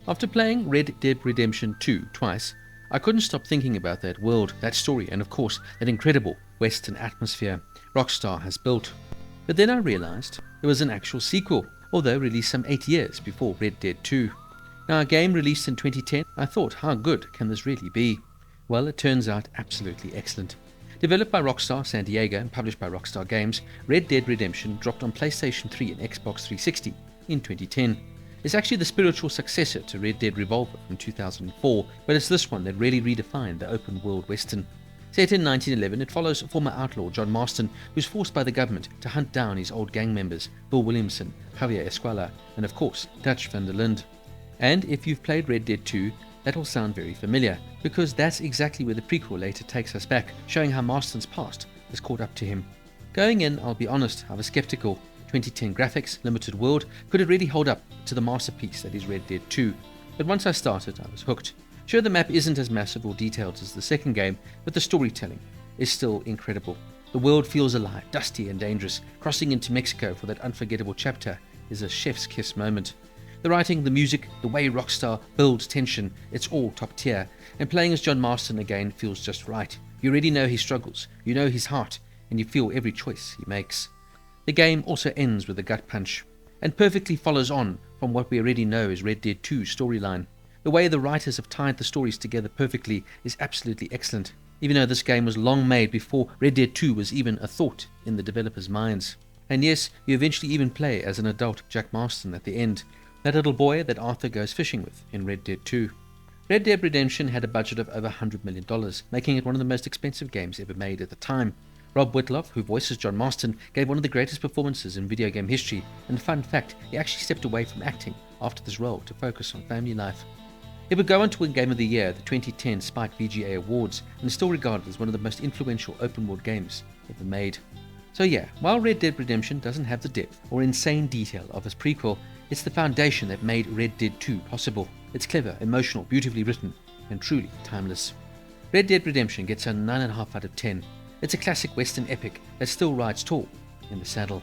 After playing Red Dead Redemption 2 twice, I couldn't stop thinking about that world, that story, and of course, that incredible Western atmosphere Rockstar has built. But then I realized it was an actual sequel, although released some 8 years before Red Dead 2. Now, a game released in 2010, I thought, how good can this really be? Well, it turns out absolutely excellent. Developed by Rockstar San Diego and published by Rockstar Games, Red Dead Redemption dropped on PlayStation 3 and Xbox 360 in 2010. It's actually the spiritual successor to Red Dead Revolver from 2004, but it's this one that really redefined the open world Western. Set in 1911, it follows former outlaw John Marston, who's forced by the government to hunt down his old gang members, Bill Williamson, Javier Escuela, and of course, Dutch van der Linde. And if you've played Red Dead 2, that will sound very familiar, because that's exactly where the prequel later takes us back, showing how Marston's past has caught up to him. Going in, I'll be honest, I was skeptical. 2010 graphics, limited world, could it really hold up to the masterpiece that is Red Dead 2? But once I started, I was hooked. Sure, the map isn't as massive or detailed as the second game, but the storytelling is still incredible. The world feels alive, dusty and dangerous. Crossing into Mexico for that unforgettable chapter is a chef's kiss moment. The writing, the music, the way Rockstar builds tension, it's all top tier. And playing as John Marston again feels just right. You already know his struggles, you know his heart, and you feel every choice he makes. The game also ends with a gut punch, and perfectly follows on from what we already know is Red Dead 2's storyline. The way the writers have tied the stories together perfectly is absolutely excellent, even though this game was long made before Red Dead 2 was even a thought in the developers' minds. And yes, you eventually even play as an adult Jack Marston at the end, that little boy that Arthur goes fishing with in Red Dead 2. Red Dead Redemption had a budget of over $100 million, making it one of the most expensive games ever made at the time. Rob Whitloff, who voices John Marston, gave one of the greatest performances in video game history, and fun fact, he actually stepped away from acting after this role to focus on family life. It would go on to win Game of the Year at the 2010 Spike VGA Awards, and is still regarded as one of the most influential open-world games ever made. So yeah, while Red Dead Redemption doesn't have the depth or insane detail of its prequel, it's the foundation that made Red Dead 2 possible. It's clever, emotional, beautifully written, and truly timeless. Red Dead Redemption gets a 9.5 out of 10. It's a classic Western epic that still rides tall in the saddle.